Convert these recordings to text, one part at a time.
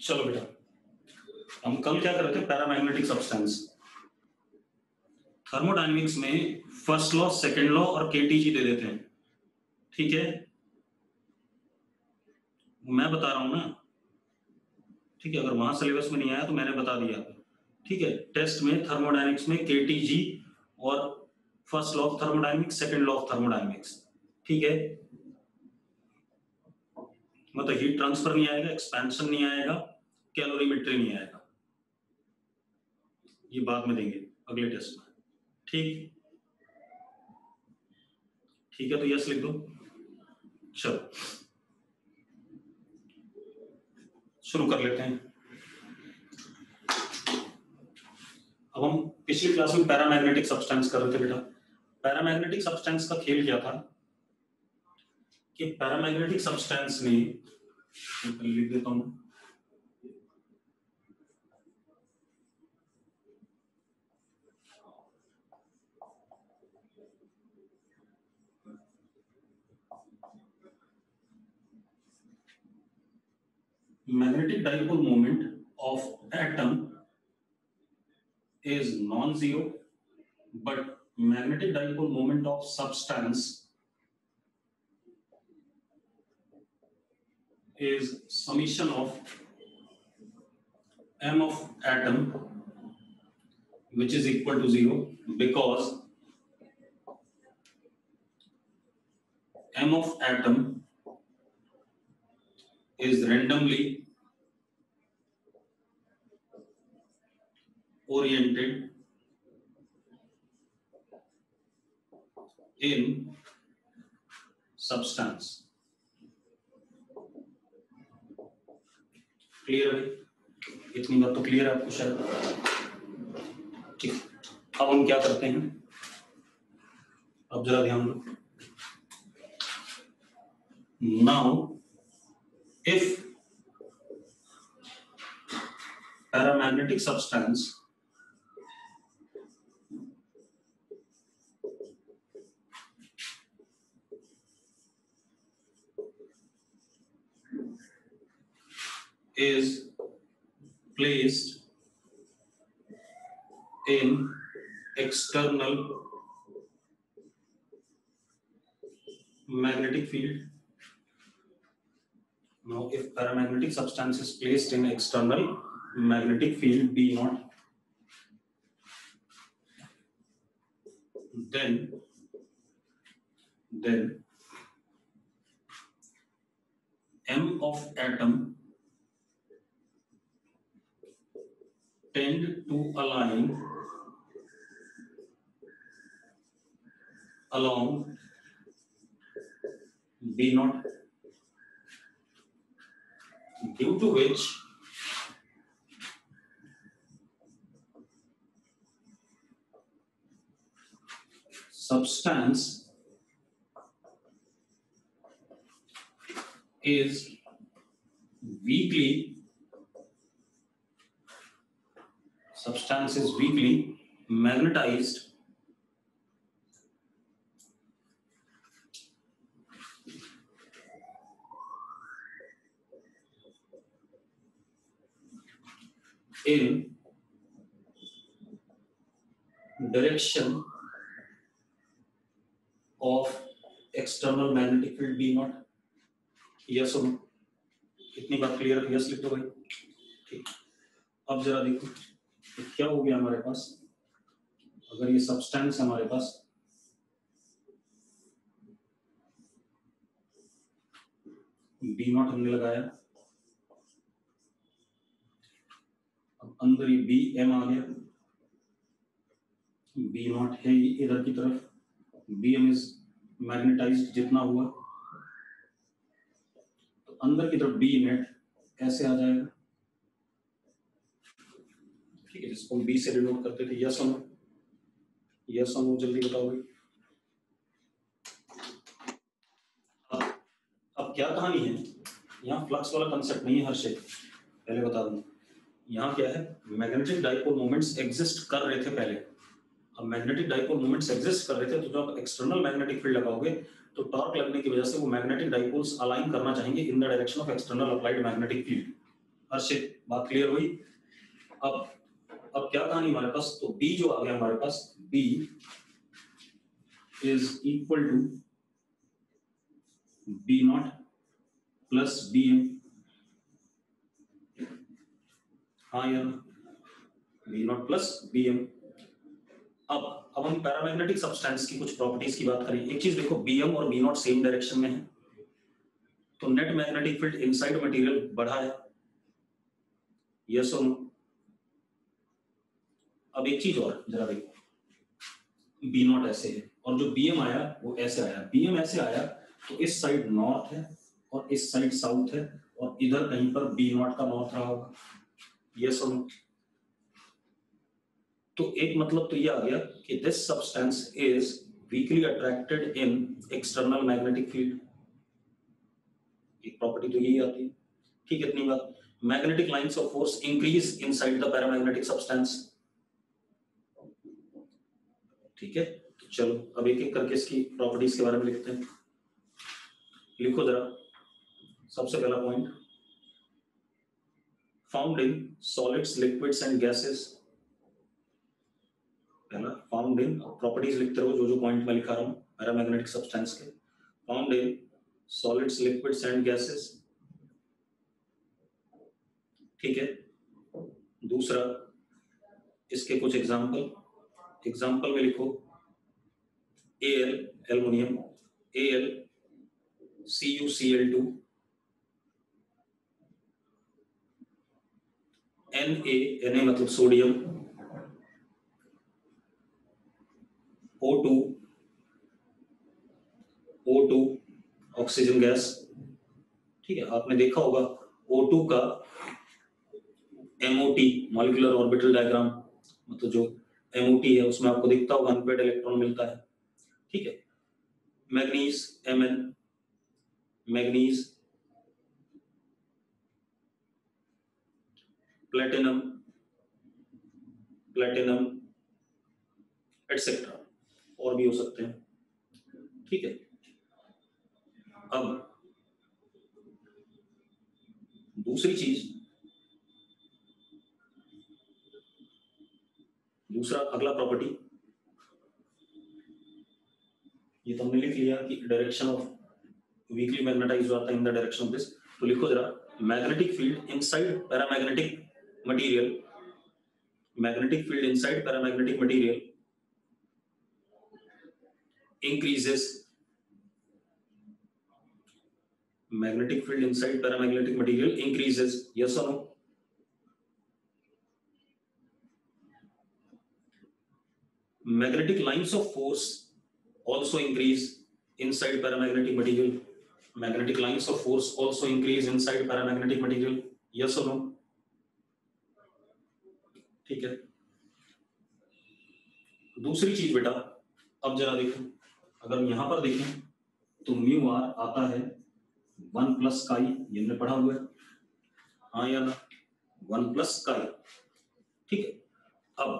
चलो बेटा, हम कल क्या करते हैं, पैरामैग्नेटिक सब्सटेंस। थर्मोडायनेमिक्स में फर्स्ट लॉ, सेकंड लॉ और केटीजी दे देते हैं, ठीक है। मैं बता रहा हूं ना, ठीक है। अगर वहां सिलेबस में नहीं आया तो मैंने बता दिया, ठीक है। टेस्ट में थर्मोडायनेमिक्स में केटीजी और first law of thermodynamics, second law of thermodynamics, ठीक है। मतलब हीट ट्रांसफर नहीं आएगा, एक्सपेंशन नहीं आएगा, कैलोरीमेट्री नहीं आएगा, ये बाद में देंगे अगले टेस्ट में, ठीक। ठीक है, तो यस लिख दो। चलो शुरू कर लेते हैं। अब हम पिछली क्लास में पैरामैग्नेटिक सब्सटेंस कर रहे थे बेटा। पैरामैग्नेटिक सब्सटेंस का खेल क्या था कि पैरामैग्नेटिक सब्सटेंस में, लिख देता हूं, magnetic dipole moment of atom is non-zero, but magnetic dipole moment of substance is summation of m of atom, which is equal to 0, because m of atom is randomly oriented in substance. Clear है? इतनी बात तो clear है आपको शायद, ठीक। अब हम क्या करते हैं, अब जरा ध्यान दो। Now if paramagnetic substance is placed in external magnetic field. Now, if paramagnetic substance is placed in external magnetic field B naught, then M of atom tend to align along B naught, due to which substance is weakly magnetized in direction of external magnetic field B naught. Yes और no, इतनी बात clear है? Yes लिख दो भाई, ठीक। अब जरा देखो तो क्या हो गया हमारे पास। अगर ये सब्सटेंस हमारे पास, B नॉट हमने लगाया, अब अंदर ये बी एम आ गया, B नॉट है इधर की तरफ, बी एम इज मैग्नेटाइज्ड जितना हुआ, तो अंदर की तरफ बी नेट ऐसे आ जाएगा, ठीक है, जिसको हम बी से डिनोट करते थे। यस और नो, यस और नो जल्दी बताओ भाई। अब क्या कहानी है, यहाँ फ्लक्स वाला कंसेप्ट नहीं है हर्षित, पहले बता दूं। यहाँ क्या है, मैग्नेटिक डाइपोल मोमेंट्स एग्जिस्ट कर रहे थे पहले। अब मैग्नेटिक डाइपोल मोमेंट्स एग्जिस्ट कर रहे थे, तो जब आप एक्सटर्नल मैग्नेटिक फील्ड लगाओगे तो टॉर्क लगने की वजह से वो मैग्नेटिक डाइपोल्स अलाइन करना चाहेंगे in the direction of external applied magnetic field. Harshit, बात क्लियर हुई? अब क्या कहानी हमारे पास, तो B जो आ गया हमारे पास, B is equal to B not plus BM। हाँ यार, B नॉट प्लस BM। अब हम पैरामैग्नेटिक सब्सटेंस की कुछ प्रॉपर्टीज की बात करें। एक चीज देखो, BM और B नॉट सेम डायरेक्शन में है, तो net magnetic field inside material बढ़ा है, यस और नो? अब एक चीज और जरा देखो, B नॉट ऐसे है और जो BM आया वो ऐसे आया। BM ऐसे आया तो इस साइड नॉर्थ है और इस साइड साउथ है, और इधर कहीं पर B नॉट का नॉर्थ रहा होगा, यस और नो? तो एक मतलब तो ये आ गया कि this substance is weekly attracted in external magnetic field. एक प्रॉपर्टी तो यही आती है, ठीक है? इतनी बात। Magnetic lines of force increase inside the paramagnetic substance, ठीक है? तो चलो अब एक एक करके इसकी प्रॉपर्टीज के बारे में लिखते हैं। लिखो जरा, सबसे पहला point, found in solids, liquids and gases. पहला, फाउंड इन, प्रॉपर्टीज लिखते रहो जो जो पॉइंट मैं लिखा रहा हूं पैरामैग्नेटिक सब्सटेंस के। Found in solids, liquids and gases, ठीक है? दूसरा, इसके कुछ एग्जाम्पल में लिखो, Al aluminium, Al CuCl2, Na मतलब सोडियम, O2 ऑक्सीजन गैस, ठीक है? आपने देखा होगा O2 का MOT मॉलिक्यूलर ऑर्बिटल डायग्राम, मतलब जो MOT है उसमें आपको दिखता होगा अनपेड इलेक्ट्रॉन मिलता है, ठीक है? Manganese Mn, manganese, platinum etcetera, और भी हो सकते हैं, ठीक है? अब दूसरी चीज, दूसरा अगला प्रॉपर्टी, ये तो हमने लिख लिया कि डायरेक्शन ऑफ वीकली मैग्नेटाइज आता है इन द डायरेक्शन ऑफ दिस। तो लिखो जरा, magnetic field inside paramagnetic material, magnetic field inside paramagnetic material increases, magnetic field inside paramagnetic material increases, yes or no? Magnetic lines of force also increase inside paramagnetic material, magnetic lines of force also increase inside paramagnetic material, yes or no? ठीक है? दूसरी चीज बेटा, अब जरा देखो, अगर यहां पर देखें तो म्यू आर आता है 1 प्लस काई, ये हमने पढ़ा हुआ है, हाँ या ना? 1 प्लस काई, ठीक है? अब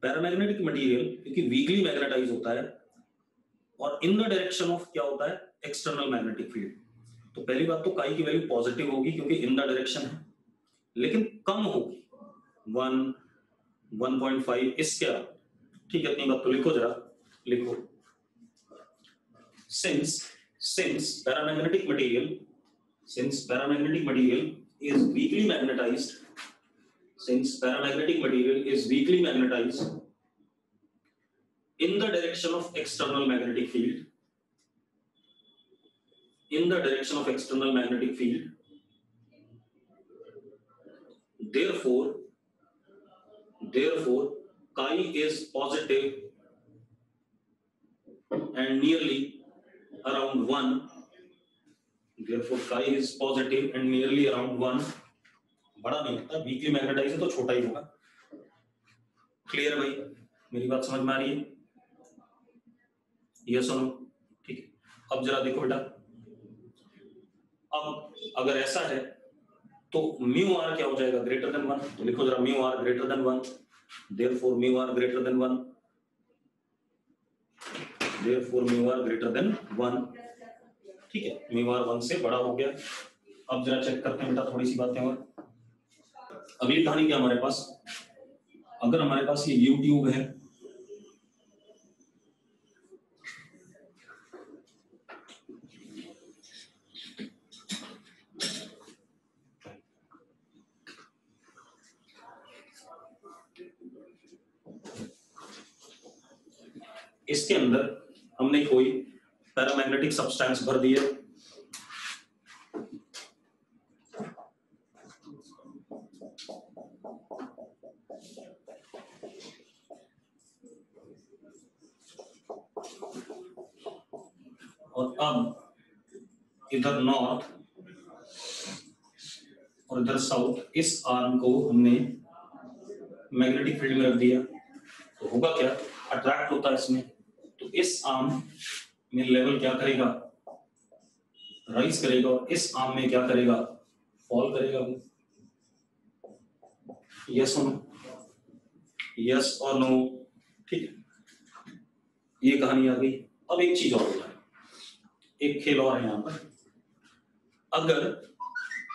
पैरामैग्नेटिक मटेरियल क्योंकि वीकली मैग्नेटाइज होता है और इन द डायरेक्शन ऑफ क्या होता है, एक्सटर्नल मैग्नेटिक फील्ड, तो पहली बात तो काई की वैल्यू पॉजिटिव होगी क्योंकि इन द डायरेक्शन है, लेकिन कम होगी 1, 1.5 इसके अलावा, ठीक है? इतनी बात तो लिखो जरा, लिखो, since paramagnetic material is weakly magnetized, since paramagnetic material is weakly magnetized in the direction of external magnetic field, in the direction of external magnetic field, therefore chi is positive and nearly around 1, therefore chi is positive and nearly around 1, बड़ा नहीं होता, weakly magnetise है तो छोटा ही होगा। Clear भाई, मेरी बात समझ में आ रही है? यस और नो? ठीक है। अब जरा देखो बेटा, अब अगर ऐसा है तो म्यू आर क्या हो जाएगा, ग्रेटर देन 1, तो लिखो जरा mu R greater than 1, therefore mu R greater than 1, therefore mu R greater than 1, ठीक है? म्यू आर 1 से बड़ा हो गया, अब जरा चेक करते हैं बेटा थोड़ी सी बातें और। अगली कहानी क्या हमारे पास, अगर हमारे पास ये यू ट्यूब है, इसके अंदर हमने कोई पैरामैग्नेटिक सब्सटेंस भर दिया, और अब इधर नॉर्थ और इधर साउथ, इस आर्म को हमने मैग्नेटिक फील्ड में रख दिया, तो होगा क्या, अट्रैक्ट होता है इसमें, तो इस आर्म में लेवल क्या करेगा, राइज करेगा, और इस आर्म में क्या करेगा, फॉल करेगा। यस और नो, यस और नो, ठीक है, ये कहानी आ गई। अब एक चीज और होता है, एक खेल और है यहाँ पर, अगर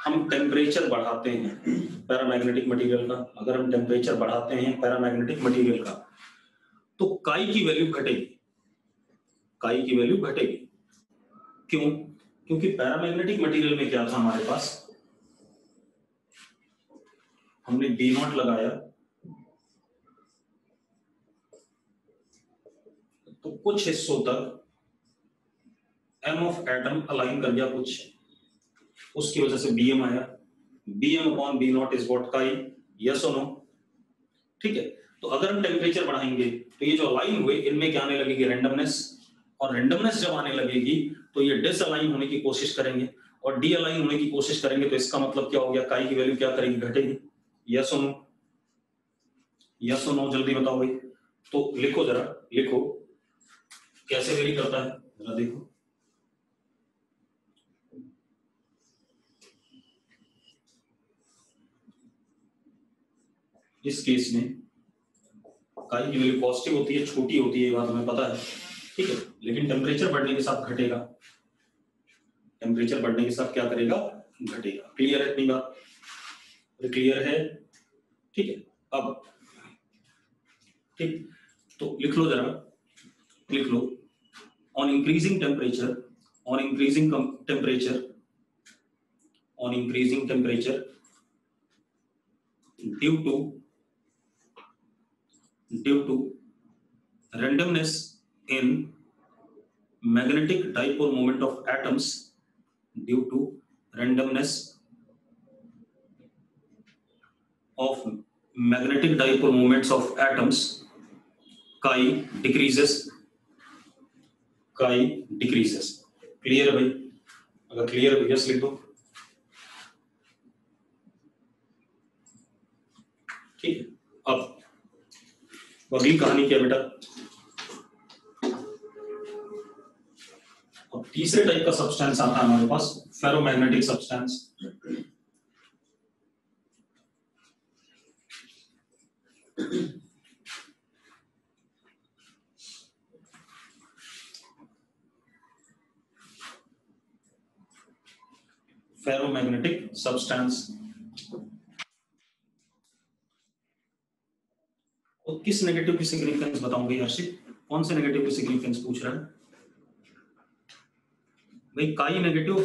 हम टेम्परेचर बढ़ाते हैं पैरामैग्नेटिक मटेरियल का, अगर हम टेम्परेचर बढ़ाते हैं पैरामैग्नेटिक मटेरियल का, तो काई की वैल्यू घटेगी, काई की वैल्यू घटेगी। क्यों? क्योंकि पैरामैग्नेटिक मटेरियल में क्या था हमारे पास, हमने बी नॉट लगाया, तो कुछ हिस्सों तक एम ऑफ एटम अलाइन कर गया कुछ, उसकी वजह से बीएम आया, BM upon B not is what, chi, yes और नो, ठीक है। तो अगर हम टेम्परेचर बढ़ाएंगे तो ये जो अलाइन हुए इनमें क्या आने लगेगी, रैंडमनेस, और रैंडमनेस जब आने लगेगी तो ये डिसअलाइन होने की कोशिश करेंगे, और डी अलाइन होने की कोशिश करेंगे, तो इसका मतलब क्या हो गया, काई की वैल्यू क्या करेगी, घटेगी। यस और नो, यस और नो, जल्दी बताओ भाई। तो लिखो जरा, लिखो कैसे वेरी करता है, जरा देखो। इस केस में काई की वैल्यू पॉजिटिव होती है, छोटी होती है, ये बात हमें पता है, ठीक है, लेकिन टेम्परेचर बढ़ने के साथ घटेगा, टेम्परेचर बढ़ने के साथ क्या करेगा, घटेगा। क्लियर है इतनी बात, क्लियर है, ठीक है। अब ठीक, तो लिख लो जरा, लिख लो, on increasing temperature, on increasing temperature, on increasing temperature due to randomness in magnetic dipole moment of atoms, due to randomness of magnetic dipole moments of atoms, chi decreases, chi decreases। Clear है भाई? अगर clear है yes लिख दो, ठीक है। अब अगली कहानी क्या बेटा, अब तीसरे टाइप का सब्सटेंस आता है हमारे पास, फेरोमैग्नेटिक सब्सटेंस। फेरोमैग्नेटिक सब्सटेंस, और किस नेगेटिव की सिग्निफिकेंस बताऊंगी हर्षित, कौन से नेगेटिव की सिग्निफिकेंस पूछ रहा है भाई? काई नेगेटिव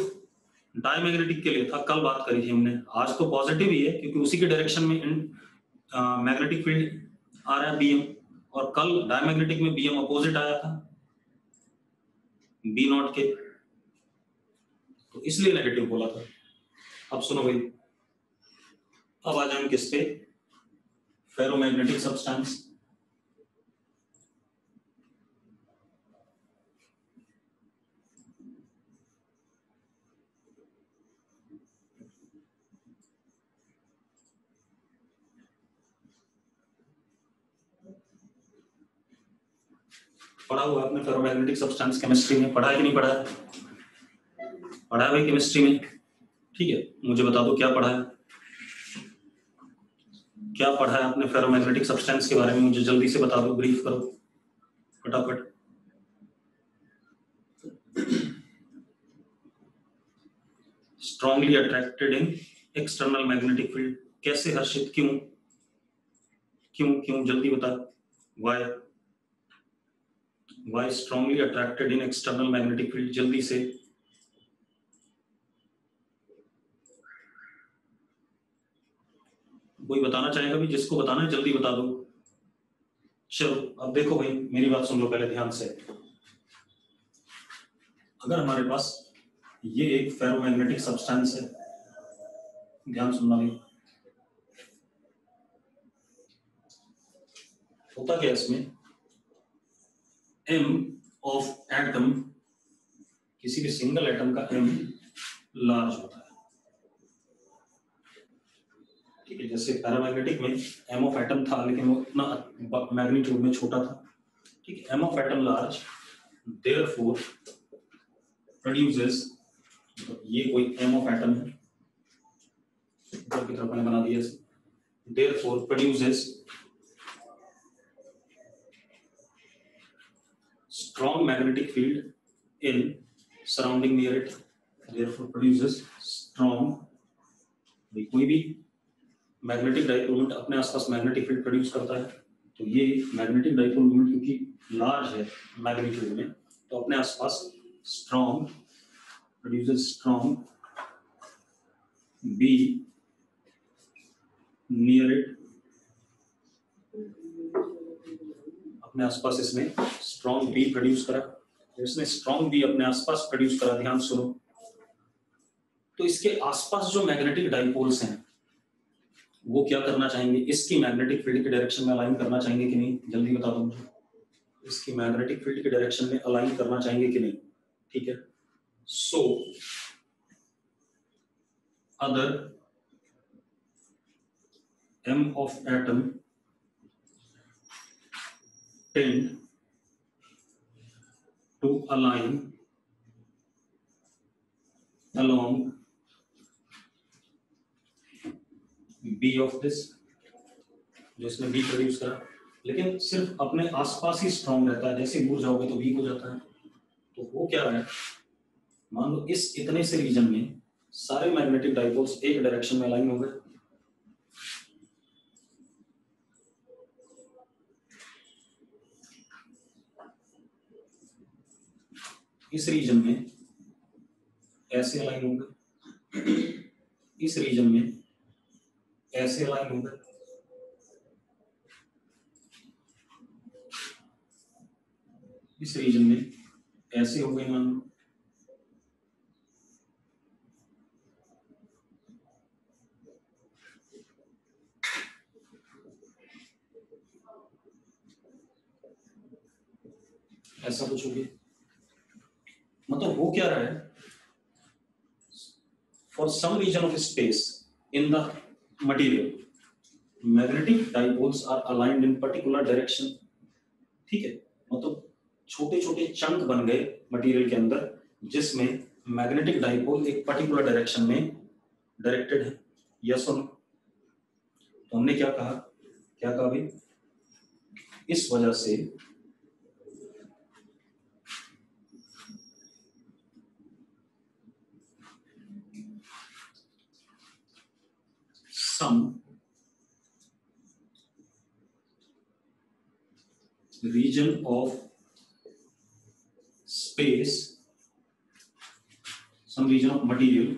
डायमैग्नेटिक के लिए था, कल बात करी थी हमने, आज तो पॉजिटिव ही है क्योंकि उसी के डायरेक्शन में मैग्नेटिक फील्ड आ रहा है बीएम, और कल डायमैग्नेटिक में बीएम अपोजिट आया था बी नॉट के, तो इसलिए नेगेटिव बोला था। अब सुनो भाई, अब आ जाए किस पे, फेरोमैग्नेटिक सब्सटेंस। पढ़ा हुआ आपने फेरोमैग्नेटिक सब्सटेंस, केमिस्ट्री में पढ़ा है कि नहीं पढ़ा है? पढ़ा है भाई केमिस्ट्री में, ठीक है, मुझे बता दो क्या पढ़ा है, क्या पढ़ा है आपने फेरोमैग्नेटिक सब्सटेंस के बारे में, मुझे जल्दी से बता दो, ब्रीफ करो फटाफट। Strongly attracted in external magnetic field. कैसे हर्षित, क्यों क्यों क्यों जल्दी बता। Why strongly attracted in external magnetic field, जल्दी से। कोई बताना चाहेगा भी, जिसको बताना है जल्दी बता दो। चलो अब देखो भाई, मेरी बात सुन लो पहले ध्यान से। अगर हमारे पास ये एक फेरोमैग्नेटिक सब्सटेंस है, ध्यान सुनना भाई, होता क्या इसमें, m ऑफ एटम, किसी भी सिंगल एटम का m लार्ज होता है, ठीक है। जैसे पैरामैग्नेटिक में m ऑफ एटम था लेकिन वो इतना मैग्नीट्यूड में छोटा था, ठीक है। m of atom large, therefore produces, ये कोई m ऑफ एटम है, ऊपर की तरफ मैंने बना दिया, therefore produces strong magnetic field in surrounding near it, therefore produces strong, कोई भी मैग्नेटिक डाइपोल मोमेंट अपने आसपास मैग्नेटिक फील्ड प्रोड्यूस करता है, तो ये मैग्नेटिक डाइपोल मोमेंट क्योंकि लार्ज है मैग्नीट्यूड में, तो अपने आसपास strong produces strong, be near it, अपने आसपास इसमें स्ट्रॉन्ग बी प्रोड्यूस करा, तो इसने स्ट्रॉन्ग बी अपने आसपास प्रोड्यूस करा, ध्यान सुनो। तो इसके आसपास जो मैग्नेटिक डाइपोल्स हैं वो क्या करना चाहेंगे, इसकी मैग्नेटिक फील्ड की डायरेक्शन में अलाइन करना चाहेंगे कि नहीं, जल्दी बता दो मुझे। इसकी मैग्नेटिक फील्ड की डायरेक्शन में अलाइन करना चाहेंगे कि नहीं, ठीक है। So other m of atom tend to align along B of this, जिसने B प्रोड्यूस करा, लेकिन सिर्फ अपने आसपास ही स्ट्रॉन्ग रहता है, जैसे दूर जाओगे तो वीक हो जाता है। तो वो क्या है, मान लो इस इतने से रीजन में सारे मैग्नेटिक डाइपोल्स एक डायरेक्शन में अलाइन हो गए, इस रीजन में ऐसे अलाइन होंगे, इस रीजन में ऐसे अलाइन होंगे, इस रीजन में ऐसे हो गए, मान लो ऐसा कुछ हो गया। मतलब वो क्या रहा है, for some reason of space in the material magnetic dipoles are aligned in particular direction, ठीक है। मतलब छोटे छोटे चंक बन गए मटेरियल के अंदर जिसमें मैग्नेटिक डाइपोल एक पर्टिकुलर डायरेक्शन में डायरेक्टेड है, यस और नो। तो हमने क्या कहा भाई, इस वजह से some region of space, some region of material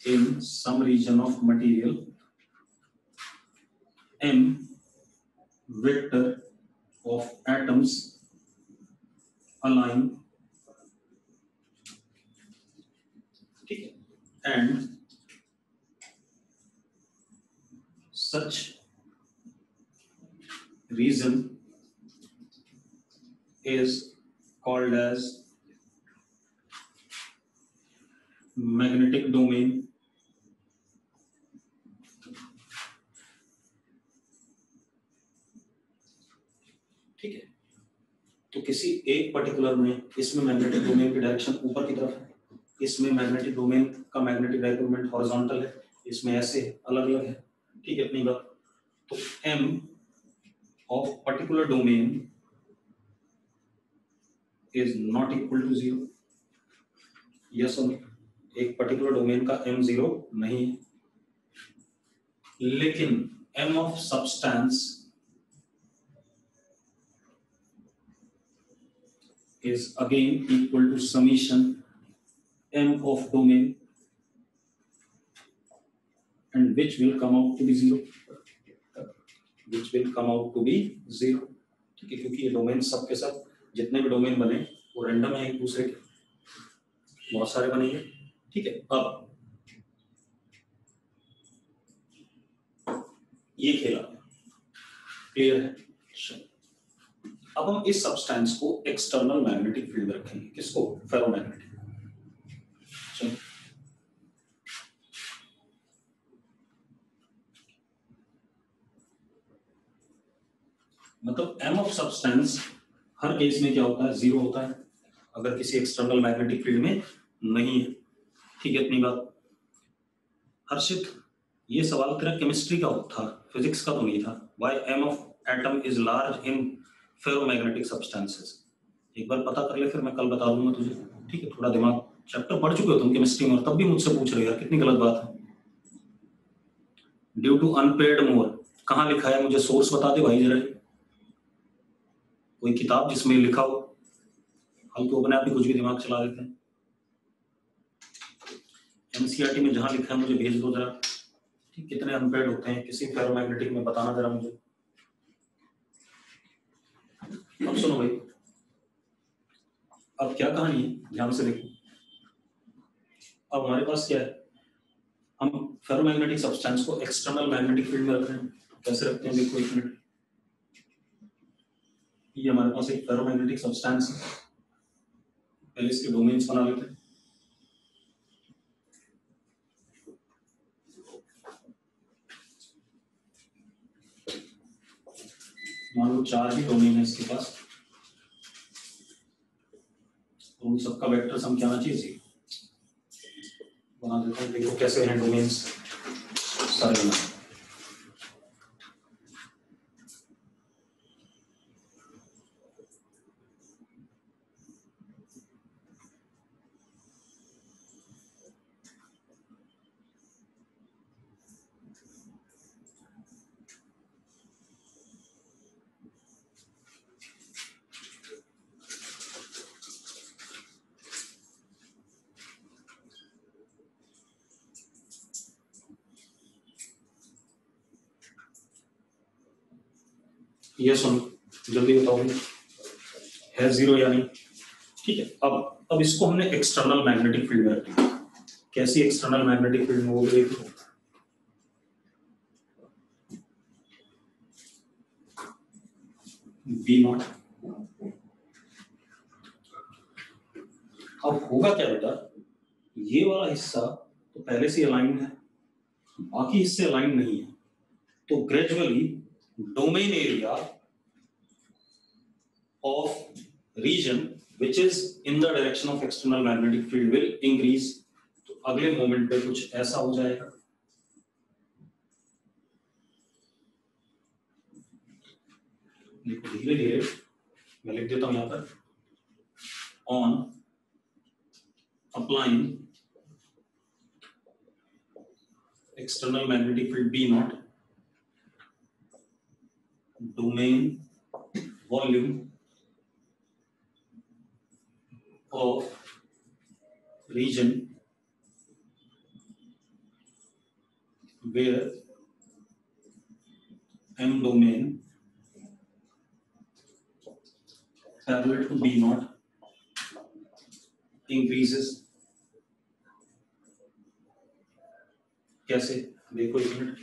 in some region of material m vector of atoms align, ठीक है, and such region is called as magnetic domain, ठीक है। तो किसी एक पर्टिकुलर में इसमें मैग्नेटिक डोमेन की डायरेक्शन ऊपर की तरफ है, इसमें मैग्नेटिक डोमेन का मैग्नेटिक डाइपोल मोमेंट हॉरिजॉन्टल है, इसमें ऐसे अलग अलग है, ठीक है, अपनी बात। तो m of particular domain is not equal to 0, yes और नो? एक पर्टिकुलर डोमेन का m 0 नहीं है, लेकिन m of substance is again equal to summation m of domain and which will come out to be 0, which will come out to be 0, ठीक है? क्योंकि ये डोमेन सब के सब जितने भी डोमेन बने वो रैंडम है, एक दूसरे के बहुत सारे बनेंगे, ठीक है? अब ये खेला क्लियर है? अब हम इस सब्सटेंस को एक्सटर्नल मैग्नेटिक फील्ड में रखेंगे, किसको? फेरोमैग्नेटिक। मतलब m of substance her case में क्या होता है? 0 होता है अगर किसी एक्सटर्नल मैग्नेटिक फील्ड में नहीं है, ठीक है? इतनी बात। हर्षित, ये सवाल तेरा केमिस्ट्री का था, फिजिक्स का तो नहीं था। Why m of atom is large in ferromagnetic substances, एक बार पता कर ले, फिर मैं कल बता दूंगा तुझे, ठीक है? थोड़ा दिमाग, चैप्टर पढ़ चुके हो तुम केमिस्ट्री में और तब भी मुझसे पूछ रहे हो यार, कितनी गलत बात है। ड्यू टू अनपेड मोर, कहाँ लिखा है? मुझे सोर्स बता दे भाई जरा, कोई किताब जिसमें लिखा हो। हम तो अपने आप ही कुछ भी दिमाग चला देते हैं। एनसीईआरटी में जहां लिखा है मुझे भेज दो जरा, ठीक? कितने अनपेड होते हैं किसी फेरोमैग्नेटिक में, बताना जरा मुझे। अब सुनो भाई, अब क्या कहानी है, ध्यान से देखो। अब हमारे पास क्या है? हम फेरोमैग्नेटिक सब्सटेंस को एक्सटर्नल मैग्नेटिक फील्ड में रख रहे हैं। कैसे रखते हैं? देखो एक मिनट, ये हमारे पास एक फेरोमैग्नेटिक सब्सटेंस है, पहले इसके डोमेन्स बना लेते हैं। मान लो 4 ही डोमेन है इसके पास, तो उन सबका वेक्टर सम क्या आना चाहिए? बना देता हूँ, देखो कैसे हैं डोमेन्स सारे बना। ये सुनो, जल्दी बताओ है 0 या नहीं? ठीक है, अब इसको हमने एक्सटर्नल मैग्नेटिक फील्ड में रखा। कैसी एक्सटर्नल मैग्नेटिक फील्ड में? वो देखो, B0। अब होगा क्या बेटा, ये वाला हिस्सा तो पहले से अलाइंड है, बाकी हिस्से अलाइंड नहीं है, तो gradually domain area of region which is in the direction of external magnetic field will increase। तो अगले मोमेंट पे कुछ ऐसा हो जाएगा, देखो धीरे धीरे मैं लिख देता हूं यहां पर, on applying external magnetic field B0, domain volume of region where M domain parallel to B0 increases। कैसे? देखो एक मिनट,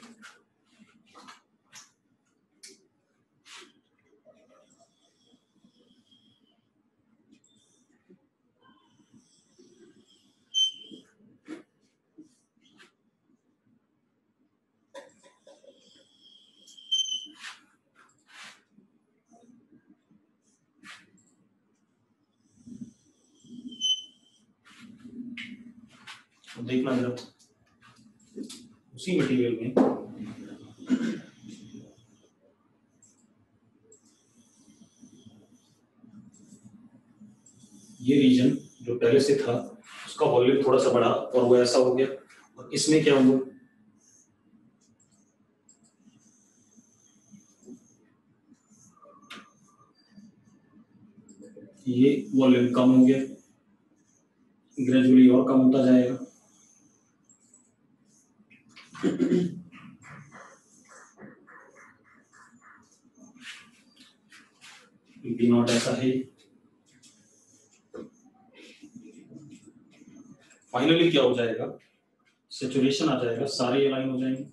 देखना जरा उसी मटेरियल में ये रीजन जो पहले से था उसका वॉल्यूम थोड़ा सा बढ़ा और वो ऐसा हो गया, और इसमें क्या हुआ, ये वॉल्यूम कम हो गया, ग्रेजुअली और कम होता जाएगा। बी नॉट ऐसा है। फाइनली क्या हो जाएगा, सैचुरेशन आ जाएगा, सारे अलाइन हो जाएंगे।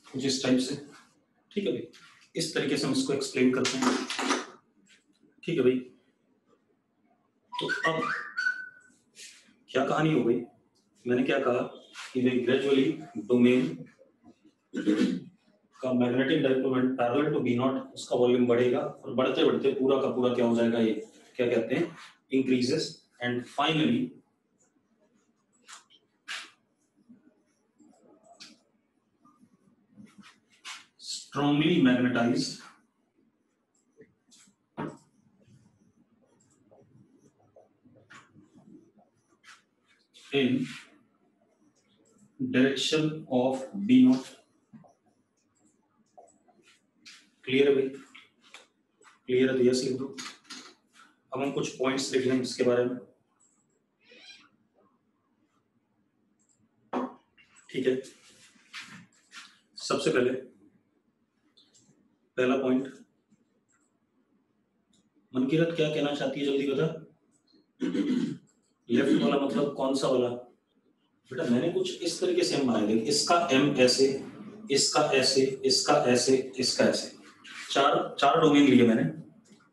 कुछ इस टाइप से, ठीक है भाई, इस तरीके से हम इसको एक्सप्लेन करते हैं, ठीक है भाई। तो अब क्या कहानी हो गई, मैंने क्या कहा कि भाई ग्रेजुअली डोमेन का magnetic dipole parallel to B not, उसका वॉल्यूम बढ़ेगा और बढ़ते बढ़ते पूरा का पूरा क्या हो जाएगा, ये क्या कहते हैं, increases, and finally strongly magnetized in direction of B naught। Clear है भाई, क्लियर है तो यस लिख दो। अब हम कुछ पॉइंट्स लिख लें इसके बारे में, ठीक है। सबसे पहले पहला पॉइंट, मनकीरत क्या कहना चाहती है जल्दी बता। लेफ्ट वाला मतलब कौन सा वाला बेटा, मैंने कुछ इस तरीके से हम बनाए, इसका एम ऐसे, इसका ऐसे, इसका ऐसे, इसका ऐसे, चार डोमेन लिए मैंने,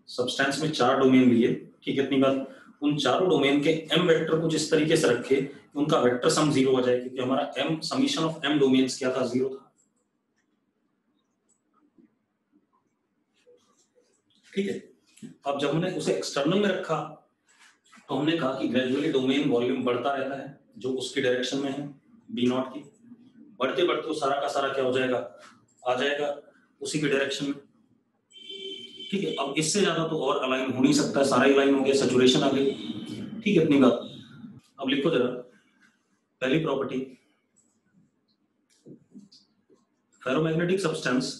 सब्सटेंस में 4 डोमेन लिए, ठीक है। इतनी बात, उन चारों डोमेन के एम वेक्टर को जिस तरीके से रखे उनका वेक्टर सम 0 हो जाए, क्योंकि हमारा M summation of M domains क्या था, 0 था, ठीक है। अब जब हमने उसे एक्सटर्नल में रखा तो हमने कहा कि ग्रेजुअली डोमेन वॉल्यूम बढ़ता रहता है जो उसकी डायरेक्शन में है बी नॉट की, बढ़ते बढ़ते वो सारा का सारा क्या हो जाएगा, आ जाएगा उसी की डायरेक्शन में, ठीक है। अब इससे ज्यादा तो और अलाइन हो नहीं सकता, सारा ही अलाइन हो गया, सैचुरेशन आ गई, ठीक है। इतनी बात। अब लिखो जरा पहली property, ferromagnetic substance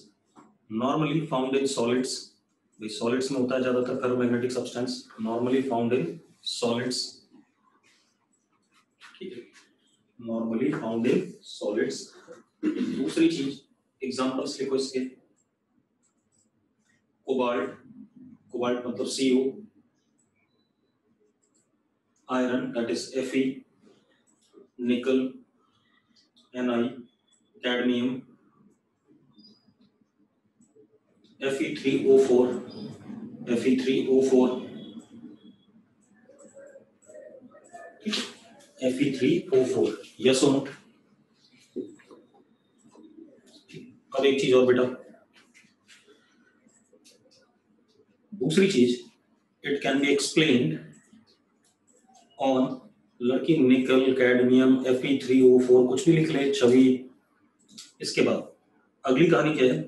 normally found in solids, भाई सॉलिड्स में होता है ज्यादातर ferromagnetic substance, normally found in solids, ठीक है, नॉर्मली फाउंड इन सॉलिड्स। दूसरी चीज, एग्जांपल्स लिखो इसके, कोबाल्ट, कोबाल्ट मतलब CO, iron that is Fe, निकल Ni, cadmium Fe3O4, Fe3O4, Fe3O4, yes और नो। अब एक चीज और बेटा, दूसरी चीज, it can be explained on, लड़की निकल कैडमियम Fe3O4 कुछ भी लिख ले, छवि। इसके बाद अगली कहानी क्या है,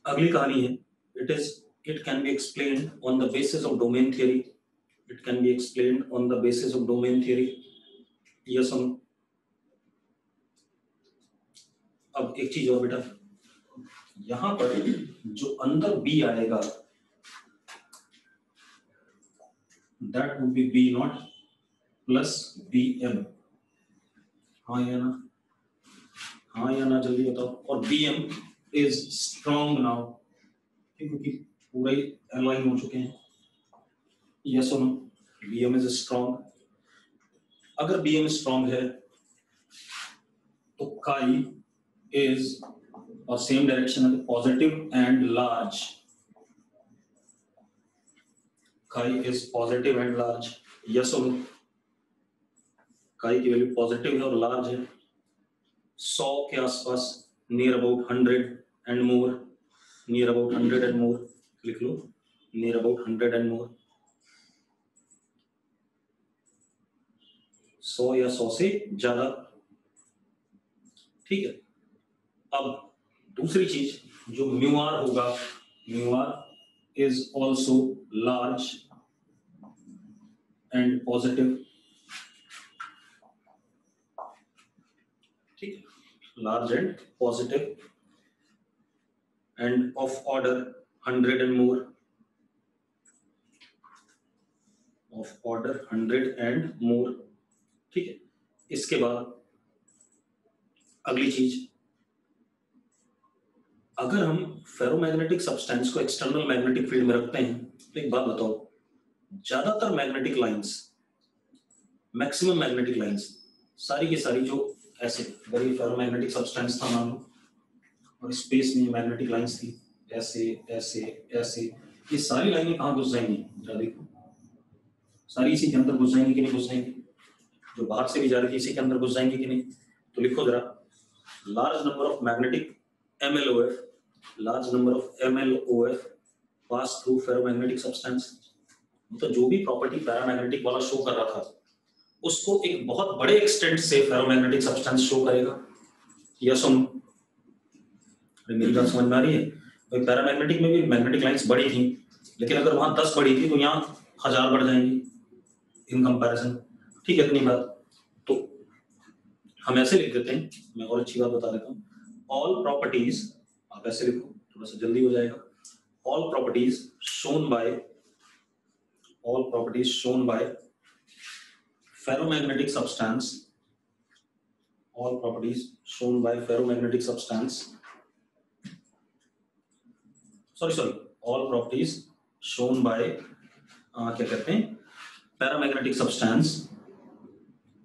अगली कहानी है, it can be explained on the basis of domain theory, it can be explained on the basis of domain theory, yes और नो। अब एक चीज और बेटा, यहां पर जो अंदर बी आएगा that would be B not plus B M, हाँ या ना, हाँ या ना जल्दी बताओ। और B M is strong now, क्योंकि पूरा ही अलाइन हो चुके हैं, यस और no. B M is strong, अगर बी एम स्ट्रॉन्ग है तो काई इज, और सेम डायरेक्शन है, positive and large, chi is positive and large, yes और नो। काई की वैल्यू पॉजिटिव है और लार्ज है, 100 के आसपास, near about 100 and more, near about 100 and मोर, लिख लो नियर अबाउट 100 एंड मोर, 100 या 100 से ज्यादा, ठीक है। अब दूसरी चीज जो म्यू आर होगा, mu R is also large and positive, ठीक है, large and positive and of order 100 and more, of order 100 and more, ठीक है। इसके बाद अगली चीज, अगर हम फेरोमैग्नेटिक सब्सटेंस को एक्सटर्नल मैग्नेटिक फील्ड में रखते हैं तो एक बात बताओ, ज्यादातर magnetic lines, maximum magnetic lines, सारी की सारी जो ऐसे, अगर ये फेरोमैग्नेटिक सब्सटेंस था मान लो और स्पेस में मैग्नेटिक लाइंस थी, ऐसे ऐसे ऐसे, ये सारी लाइनें कहाँ घुस जाएंगी, जरा देखो, सारी इसी के अंदर घुस जाएंगी कि नहीं घुस जाएंगी, जो बाहर से भी जा रही थी इसी के अंदर घुस जाएंगी कि नहीं। तो लिखो जरा, large number of magnetic MLOF, large number of MLOF pass through ferromagnetic substance, मतलब जो भी प्रॉपर्टी पैरामैग्नेटिक वाला शो कर रहा था उसको एक बहुत बड़े एक्सटेंट से फेरोमैग्नेटिक सब्सटेंस शो करेगा। यस और नो? मेरी बात समझ में आ रही है? भाई पैरामैग्नेटिक में भी मैग्नेटिक लाइंस बड़ी थी, लेकिन अगर वहां 10 बड़ी थी तो यहाँ 1000 बढ़ जाएंगी इन कंपैरिजन, ठीक है। इतनी बात तो हम ऐसे लिख देते हैं, मैं और अच्छी बात बता देता हूँ, ऑल प्रॉपर्टीज, आप ऐसे लिखो थोड़ा सा जल्दी हो जाएगा, all properties shown by ferromagnetic substance, all properties shown by ferromagnetic substance, sorry, all properties shown by क्या कहते हैं, paramagnetic substance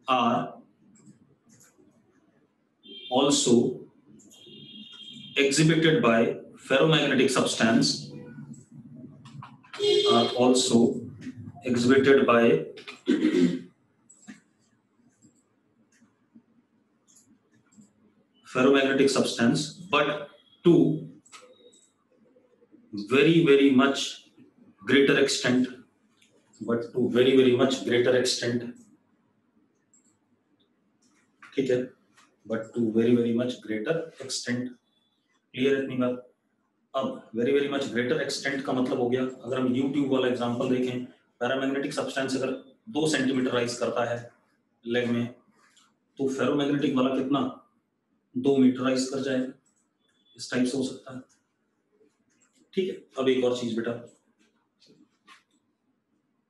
are also exhibited by ferromagnetic substance, are also exhibited by ferromagnetic substance, but to very much greater extent, ठीक है, but to very much greater extent, clear इतनी बात। अब very much greater extent का मतलब हो गया, अगर हम YouTube वाला एग्जांपल देखें, पैरामैग्नेटिक सब्सटेंस अगर 2 सेंटीमीटर राइज करता है लेग में, तो फेरोमैग्नेटिक वाला कितना, 2 मीटर राइज कर जाएगा, इस टाइप से हो सकता है, ठीक है। अब एक और चीज बेटा,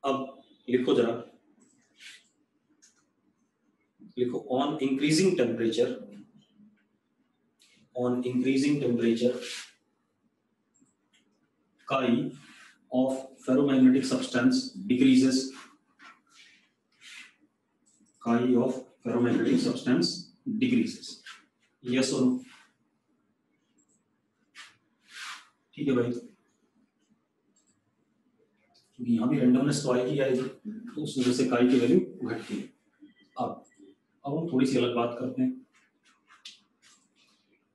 अब लिखो जरा, लिखो on increasing temperature chi of ferromagnetic substance decreases, chi of ferromagnetic substance decreases, yes or no? ठीक है भाई, क्योंकि यहाँ भी रेंडमनेस तो आएगी तो उस वजह से chi की वैल्यू घटती है। अब हम थोड़ी सी अलग बात करते हैं,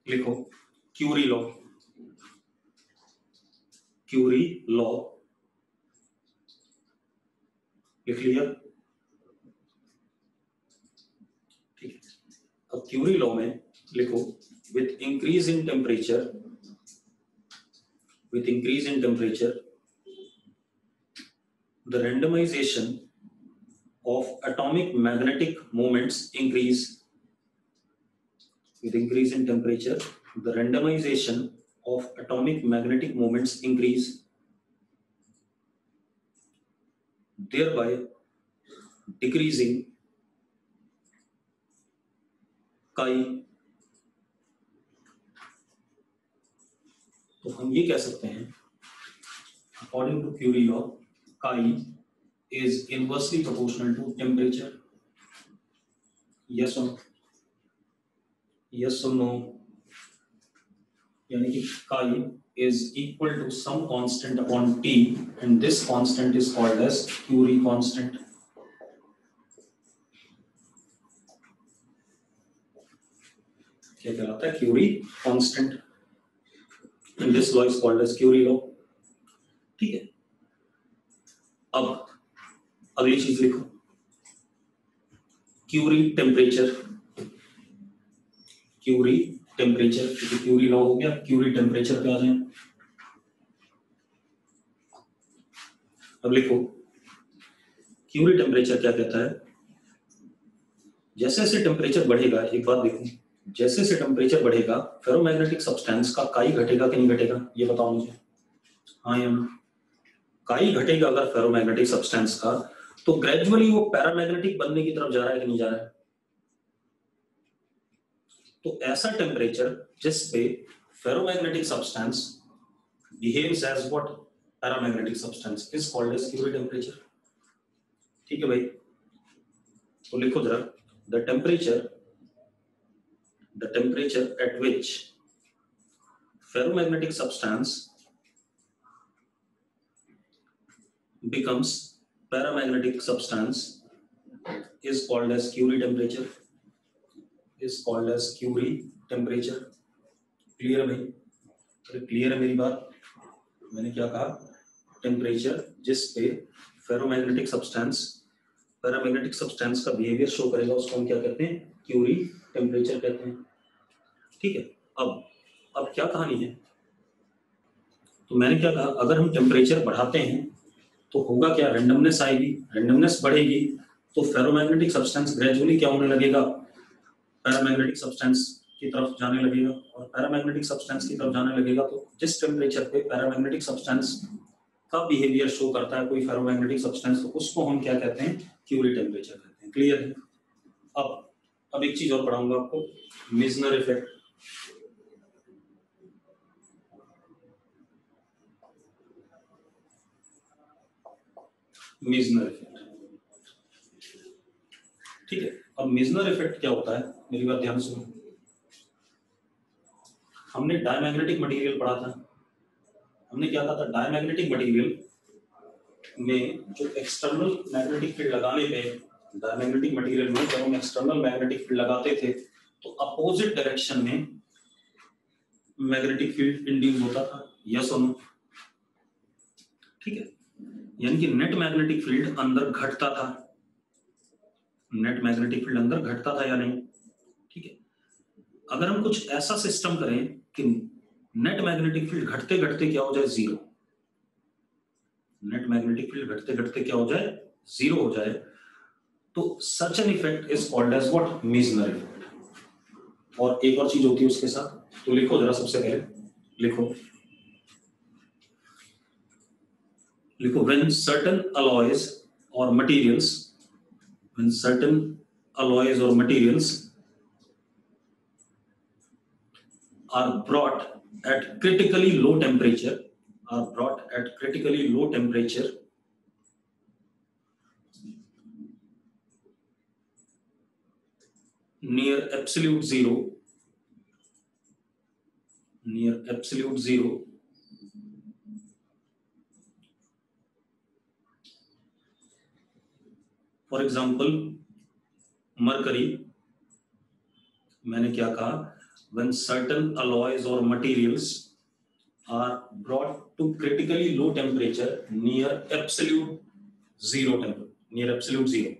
लिखो क्यूरी लॉ, लिख लिया, ठीक है। अब क्यूरी लॉ में लिखो, with increase in temperature the randomization of atomic magnetic moments increase, with increase in temperature the randomization of atomic magnetic moments increase, thereby decreasing chi। तो हम ये कह सकते हैं, according to Curie law, chi is inversely proportional to temperature, yes or no? यानी कि chi is equal to some constant upon T, and this constant is called as Curie constant. क्या कहलाता है? Curie constant. and this law is called as Curie law. ठीक है, अब अगली चीज लिखो, क्यूरी टेम्परेचर। क्यूरी टेम्परेचर, क्योंकि क्यूरी लॉ हो गया, क्यूरी टेम्परेचर पे आ जाए। अब लिखो क्यूरी टेम्परेचर क्या कहता है, जैसे जैसे टेम्परेचर बढ़ेगा, एक बात देखो, जैसे जैसे टेम्परेचर बढ़ेगा फेरोमैग्नेटिक सब्सटेंस का काई घटेगा कि नहीं घटेगा, ये बताओ मुझे, हाँ या ना? काई घटेगा अगर फेरोमैग्नेटिक सब्सटेंस का, तो ग्रेजुअली वो पैरामैग्नेटिक बनने की तरफ जा रहा है कि नहीं जा रहा है? तो ऐसा टेम्परेचर जिस पे ferromagnetic substance behaves as what, paramagnetic substance, is called as Curie temperature. ठीक है भाई, तो लिखो जरा, the temperature at which ferromagnetic substance becomes paramagnetic substance is called as Curie temperature, is called as Curie temperature। Clear है भाई? अरे clear है मेरी बात? मैंने क्या कहा, टेम्परेचर जिस पे फेरोमैग्नेटिक सब्सटेंस पैरामैग्नेटिक सब्सटेंस का बिहेवियर शो करेगा उसको हम क्या कहते हैं, क्यूरी टेम्परेचर कहते हैं। ठीक है, अब क्या कहानी है, तो मैंने क्या कहा, अगर हम टेम्परेचर बढ़ाते हैं तो होगा क्या, रैंडमनेस आएगी, रैंडमनेस बढ़ेगी तो फेरोमैग्नेटिक सब्सटेंस ग्रेजुअली क्या होने लगेगा, पैरामैग्नेटिक सब्सटेंस की तरफ जाने लगेगा, और पैरामैग्नेटिक सब्सटेंस की तरफ जाने लगेगा तो जिस टेम्परेचर पे पैरामैग्नेटिक सब्सटेंस का बिहेवियर शो करता है कोई फेरोमैग्नेटिक सब्सटेंस, तो उसको हम क्या कहते हैं, क्यूरी टेम्परेचर कहते हैं। क्लियर है? अब एक चीज और पढ़ाऊंगा आपको, मेजनर इफेक्ट। मेजनर इफेक्ट, ठीक है। अब मेजनर इफेक्ट क्या होता है, मेरी बात ध्यान सुनो, हमने डायमैग्नेटिक मटेरियल पढ़ा था, हमने क्या कहा था, डायमैग्नेटिक मटेरियल में जो एक्सटर्नल मैग्नेटिक फील्ड लगाने पे, डायमैग्नेटिक मटेरियल में जब हम एक्सटर्नल मैग्नेटिक फील्ड लगाते थे तो अपोजिट डायरेक्शन में मैग्नेटिक फील्ड इंड्यूस होता था, यस और नो? ठीक है, यानी कि नेट मैग्नेटिक फील्ड अंदर घटता था, नेट मैग्नेटिक फील्ड अंदर घटता था या नहीं? ठीक है, अगर हम कुछ ऐसा सिस्टम करें कि नेट मैग्नेटिक फील्ड घटते घटते क्या हो जाए, जीरो, नेट मैग्नेटिक फील्ड घटते घटते क्या हो जाए, जीरो हो जाए, तो such an effect is called as what, Meissner effect. और एक और चीज होती है उसके साथ, तो लिखो जरा, सबसे पहले लिखो when certain alloys or materials, when certain alloys or materials are brought at critically low temperature, near absolute zero, for example mercury, मैंने क्या कहा, when certain alloys or materials are brought to critically low temperature near absolute zero,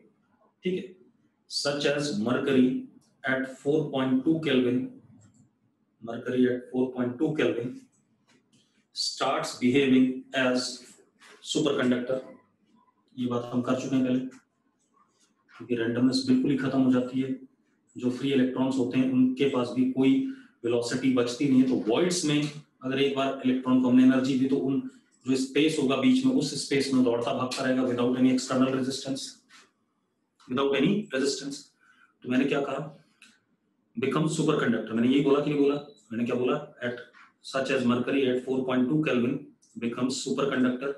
ठीक है, such as mercury at 4.2 Kelvin, starts behaving as superconductor। ये बात हम कर चुके हैं पहले, क्योंकि रैंडमनेस बिल्कुल ही खत्म हो जाती है, जो फ्री इलेक्ट्रॉन्स होते हैं उनके पास भी कोई वेलोसिटी बचती नहीं है, तो वॉइड्स में अगर एक बार इलेक्ट्रॉन को हमने एनर्जी दी तो उन जो स्पेस होगा बीच में, उस स्पेस में दौड़ता भागता रहेगा विदाउट एनी एक्सटर्नल रेजिस्टेंस, तो मैंने क्या कहा, बिकम सुपर कंडक्टर। मैंने यही बोला कि नहीं बोला, मैंने क्या बोला, at such as mercury at 4.2 kelvin becomes superconductor.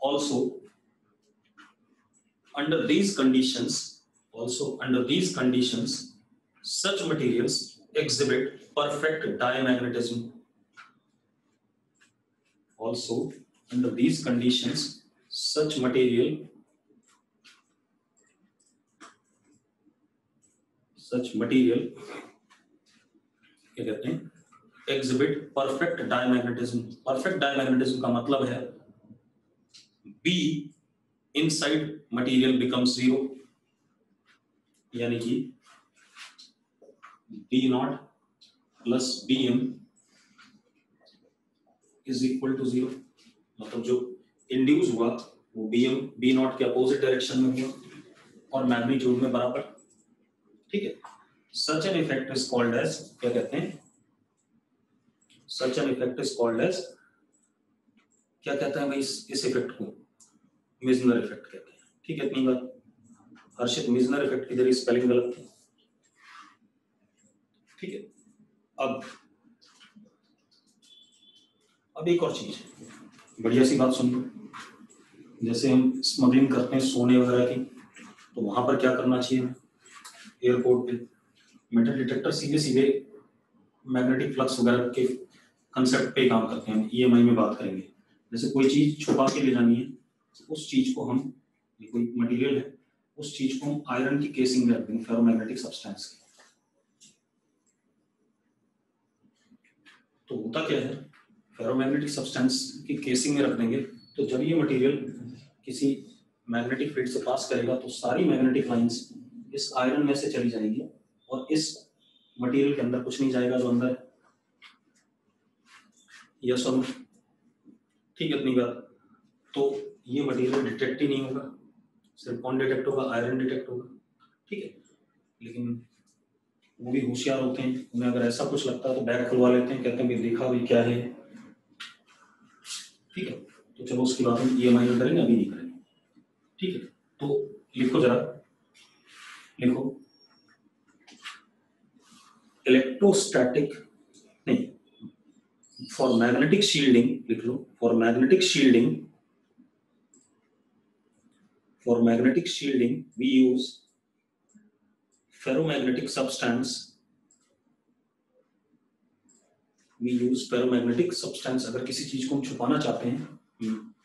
also under these conditions such materials exhibit perfect diamagnetism। also under these conditions such material क्या कहते हैं, exhibit perfect diamagnetism. Perfect diamagnetism का मतलब है B inside material becomes 0, यानी कि B naught plus BM is equal to 0. मतलब जो इंड्यूस हुआ वो B naught के अपोजिट डायरेक्शन में हुआ और मैग्नीट्यूड में बराबर, ठीक है. Such an effect is called as, क्या कहते हैं, such an effect is called as, क्या कहते हैं भाई इस इफेक्ट को, मिजनर इफेक्ट कहते हैं. ठीक है, इतनी बात. हर्षित, मिजनर इफेक्ट की जरिए स्पेलिंग गलत थी. ठीक है. अब एक और चीज, बढ़िया सी बात सुन लो. जैसे हम स्मगलिंग करते हैं सोने वगैरह की, तो वहां पर क्या करना चाहिए, एयरपोर्ट पे मेटल डिटेक्टर सीधे सीधे मैग्नेटिक फ्लक्स वगैरह के कंसेप्ट पे काम करते हैं. EMI में बात करेंगे. जैसे कोई चीज छुपा के ले जानी है, उस चीज को हम, कोई मटेरियल है, उस चीज को हम आयरन की केसिंग में रख देंगे, फेरोमैग्नेटिक सब्सटेंस की. तो होता क्या है, फेरोमैग्नेटिक सब्सटेंस की केसिंग में रख देंगे, तो जब ये मटेरियल किसी मैग्नेटिक फील्ड से पास करेगा तो सारी मैग्नेटिक लाइंस इस आयरन में से चली जाएंगी और इस मटेरियल के अंदर कुछ नहीं जाएगा जो अंदर है. यह सब ठीक है, इतनी बात. तो ये मटेरियल डिटेक्ट ही नहीं होगा. सिर्फ कौन डिटेक्ट होगा, आयरन डिटेक्ट होगा. ठीक है. लेकिन वो भी होशियार होते हैं, उन्हें अगर ऐसा कुछ लगता है तो बैग खुलवा लेते हैं, कहते हैं कि देखा भी क्या है. ठीक है. तो चलो उसकी बात हम EMI में करेंगे, अभी नहीं करेंगे. ठीक है. तो लिखो जरा, लिखो इलेक्ट्रोस्टैटिक नहीं, फॉर मैग्नेटिक शील्डिंग लिख लो. For magnetic shielding we use ferromagnetic substance. अगर किसी चीज को हम छुपाना चाहते हैं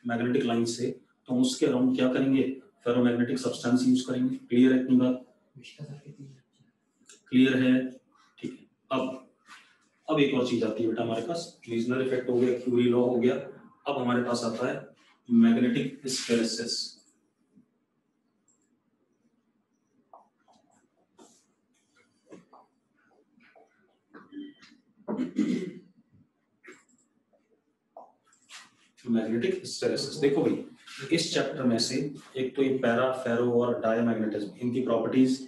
मैग्नेटिक लाइन से, तो उसके अराउंड क्या करेंगे, फेरोमैग्नेटिक सब्सटेंस यूज करेंगे. क्लियर है इतनी बात? क्लियर है. ठीक है. अब एक और चीज आती है बेटा हमारे पास. मीजनर इफेक्ट हो गया, क्यूरी लॉ हो गया. अब हमारे पास आता है मैग्नेटिक हिस्टेरेसिस. मैग्नेटिक हिस्टेरेसिस देखो भाई, इस चैप्टर में से एक तो ये पैरा, फेरो और डायमैग्नेटिज्म, इनकी प्रॉपर्टीज,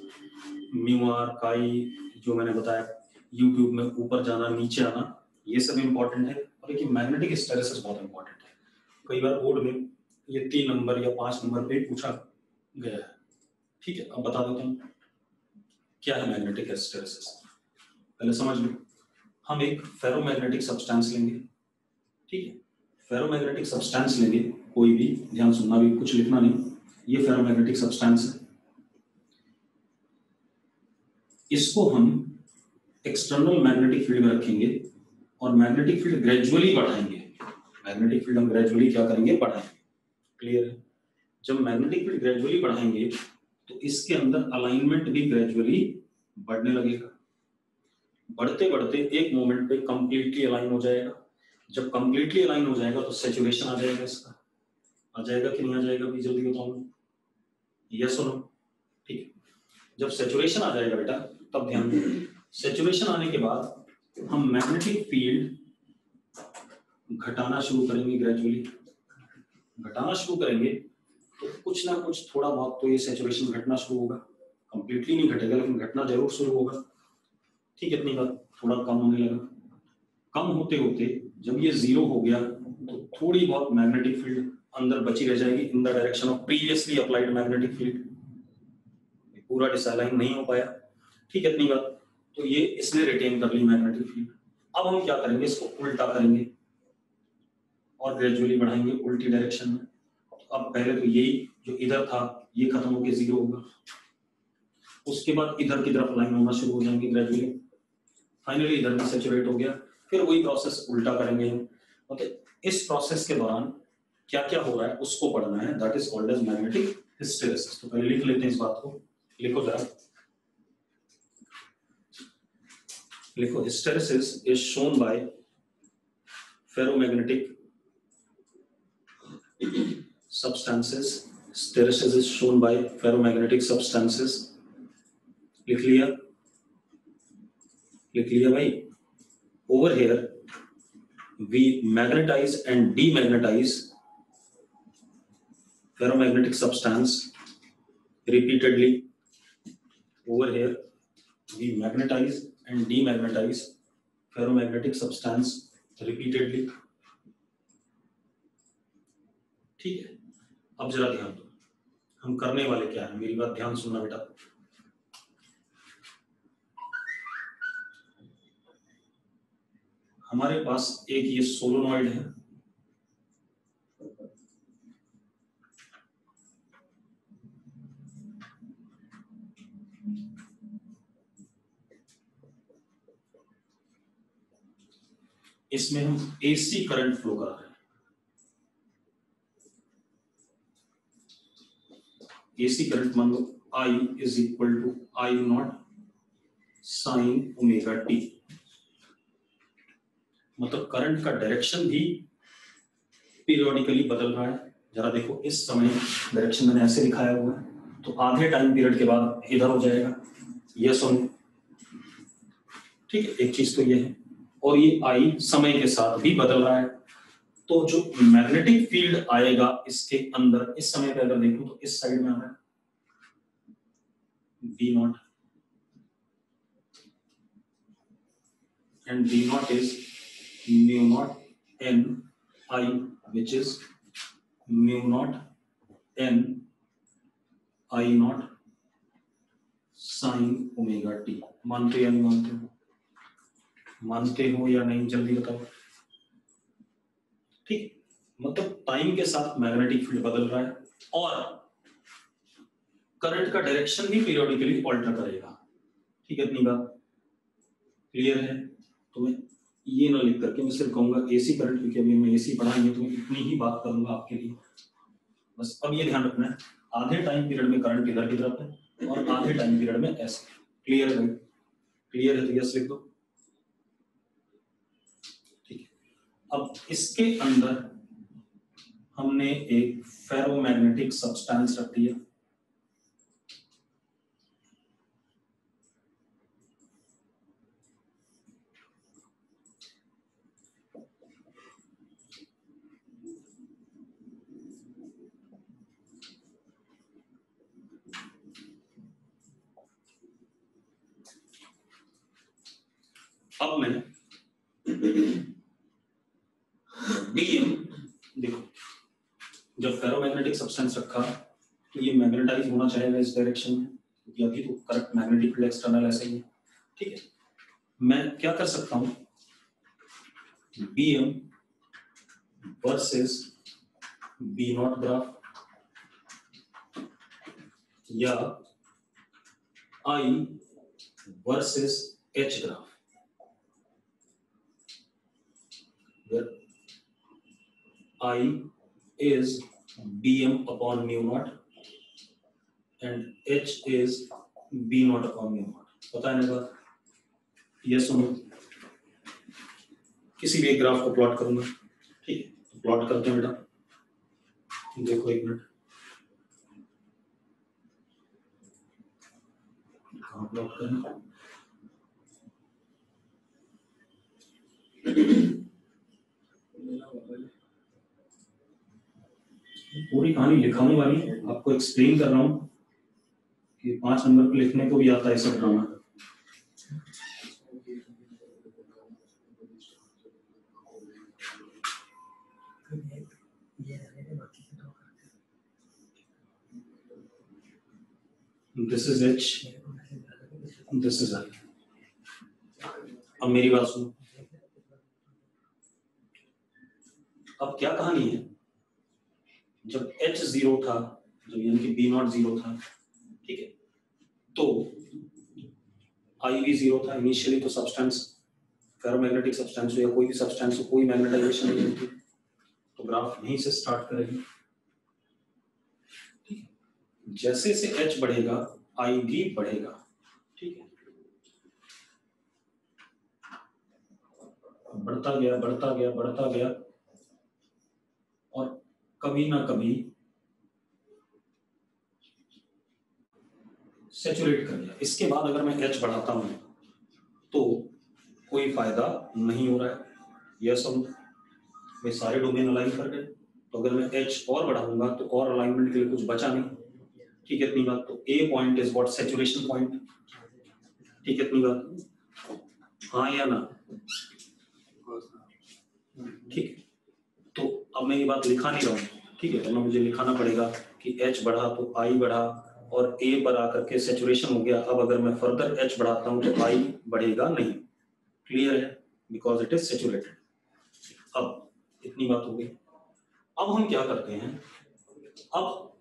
म्यू आर, काई, जो मैंने बताया, यूट्यूब में ऊपर जाना नीचे आना, ये सब इंपॉर्टेंट है. और देखिए मैग्नेटिक हिस्टेरेसिस बहुत इंपॉर्टेंट है. कई बार बोर्ड में ये 3 नंबर या 5 नंबर पे पूछा गया है. ठीक है. अब बता देता हूँ क्या है मैग्नेटिक हिस्टेरेसिस. पहले समझ लो. हम एक फेरोमैग्नेटिक सब्सटेंस लेंगे. ठीक है. फेरोमैग्नेटिक सब्सटेंस लेंगे कोई भी, ध्यान सुनना, भी कुछ लिखना नहीं. ये फेरोमैग्नेटिक सब्सटेंस है. इसको हम एक्सटर्नल मैग्नेटिक फील्ड में रखेंगे और मैग्नेटिक फील्ड ग्रेजुअली बढ़ाएंगे. मैग्नेटिक फील्ड हम ग्रेजुअली क्या करेंगे, बढ़ाएंगे. क्लियर है? जब मैग्नेटिक फील्ड ग्रेजुअली बढ़ाएंगे तो इसके अंदर अलाइनमेंट भी ग्रेजुअली बढ़ने लगेगा. बढ़ते बढ़ते एक मोमेंट पे कंप्लीटली अलाइन हो जाएगा. जब कंप्लीटली अलाइन हो जाएगा तो सैचुरेशन आ जाएगा. इसका आ जाएगा कि नहीं आ जाएगा, भी जल्दी बताऊं. यस और नो. ठीक है. जब सैचुरेशन आ जाएगा बेटा, तब ध्यान दो, सैचुरेशन आने के बाद हम मैग्नेटिक फील्ड घटाना शुरू करेंगे. ग्रेजुअली घटाना शुरू करेंगे तो कुछ ना कुछ थोड़ा बहुत तो ये सैचुरेशन घटना शुरू होगा. कंप्लीटली नहीं घटेगा लेकिन घटना जरूर शुरू होगा. ठीक है. इतनी बात. थोड़ा कम होने लगा. कम होते होते जब ये 0 हो गया तो थोड़ी बहुत मैग्नेटिक फील्ड अंदर बची रह जाएगी इन the direction of previously applied magnetic field. पूरा डिसअलाइन नहीं हो पाया. ठीक है. इतनी बात. तो ये इसने रिटेन कर ली मैग्नेटिक फील्ड. अब हम क्या करेंगे, इसको उल्टा करेंगे और ग्रेजुअली बढ़ाएंगे उल्टी डायरेक्शन में. अब पहले तो यही जो इधर था ये खत्म होकर 0 होगा. उसके बाद इधर की तरफ लाइन होना शुरू हो जाएंगे ग्रेजुअली. फाइनली इधर भी सैचुरेट हो गया. फिर वही प्रोसेस उल्टा करेंगे. ओके. इस प्रोसेस के दौरान क्या क्या हो रहा है उसको पढ़ना है. That is called as magnetic hysteresis. तो पहले लिख लेते हैं इस बात को. लिखो जरा, लिखो hysteresis is shown by ferromagnetic substances. Hysteresis is shown by ferromagnetic substances. लिख लिया भाई. Over here we magnetize and demagnetize ferromagnetic substance repeatedly. Over here we magnetize and demagnetize ferromagnetic substance repeatedly. ठीक है. अब जरा ध्यान दो, हम करने वाले क्या है. मेरी बात ध्यान सुनना बेटा. हमारे पास एक ये सोलोनॉइड है, इसमें हम एसी करंट फ्लो कर रहे हैं. एसी करंट मान लो I is equal to I naught sine omega t. मतलब करंट का डायरेक्शन भी पीरियोडिकली बदल रहा है. जरा देखो, इस समय डायरेक्शन मैंने ऐसे दिखाया हुआ है, तो आधे टाइम पीरियड के बाद इधर हो जाएगा. यस और नो. ठीक है, एक चीज तो ये है. और ये I समय के साथ भी बदल रहा है. तो जो मैग्नेटिक फील्ड आएगा इसके अंदर, इस समय पे अगर देखूं तो इस साइड में आ रहा है B not, and B naught is mu naught n I, which is mu naught n I naught sin omega t. मानते या नहीं मानते हो? मानते हो या नहीं, जल्दी बताओ. ठीक, मतलब टाइम के साथ मैग्नेटिक फील्ड बदल रहा है और करंट का डायरेक्शन भी पीरियोडिकली ऑल्टर करेगा. ठीक है, इतनी बात क्लियर है? तो मैं ये ना लिख करके मैं सिर्फ कहूंगा एसी करंट, क्योंकि अभी मैं एसी पढ़ाएंगे तो मैं इतनी ही बात करूंगा आपके लिए. बस अब ये ध्यान रखना है, आधे टाइम पीरियड में करंट इधर की तरफ है और आधे टाइम पीरियड में ऐसे. क्लियर है? क्लियर है तो यस लिख दो. ठीक है. अब इसके अंदर हमने एक फेरोमैग्नेटिक सब्सटेंस रख दिया. अब मैं डीएम देखो, जब फेरोमैग्नेटिक सब्सटेंस रखा तो ये मैग्नेटाइज होना चाहेगा इस डायरेक्शन में, क्योंकि अभी तो करेक्ट मैग्नेटिक फील्ड एक्सटर्नल ऐसे ही है. ठीक है, मैं क्या कर सकता हूं, BM versus B naught graph या I versus H graph. where I is Bm upon mu naught and H is B naught upon mu naught. पता है ना बात? यस और नो. किसी भी एक ग्राफ को प्लॉट करूंगा. ठीक है, तो प्लॉट करते हैं बेटा. देखो एक मिनट, कहाँ प्लॉट करना. पूरी कहानी लिखाने वाली आपको एक्सप्लेन कर रहा हूं कि 5 नंबर पे लिखने को भी आता है सब drama. This is H, this is I. अब मेरी बात सुनो. अब क्या कहानी है, जब H 0 था, जब यानी कि B नॉट 0 था, ठीक है, तो I भी 0 था इनिशियली. तो सब्सटेंस, फेरोमैग्नेटिक सब्सटेंस हो या कोई भी सब्सटेंस हो, कोई मैग्नेटाइजेशन नहीं होती, तो ग्राफ यहीं से स्टार्ट करेगी. ठीक है, जैसे से H बढ़ेगा I भी बढ़ेगा. ठीक है, बढ़ता गया बढ़ता गया बढ़ता गया और कभी ना कभी सैचुरेट कर दिया। इसके बाद अगर मैं H बढ़ाता हूं तो कोई फायदा नहीं हो रहा है। यस और वे सारे डोमेन अलाइन कर गए। तो अगर मैं H और बढ़ाऊंगा तो और अलाइनमेंट के लिए कुछ बचा नहीं। ठीक है, इतनी बात। तो A point is what? Saturation point. ठीक है, इतनी बात। हाँ या ना? ठीक। तो अब मैं ये बात लिखा नहीं रहा हूँ, ठीक है, तो मैं मुझे लिखाना पड़ेगा कि H बढ़ा तो I बढ़ा और A पर आकर के सैचुरेशन हो गया। अब अगर मैं फर्दर H बढ़ाता हूँ तो I बढ़ेगा नहीं। क्लियर है? Because it is saturated. अब इतनी बात हो गई। अब हम क्या करते हैं, अब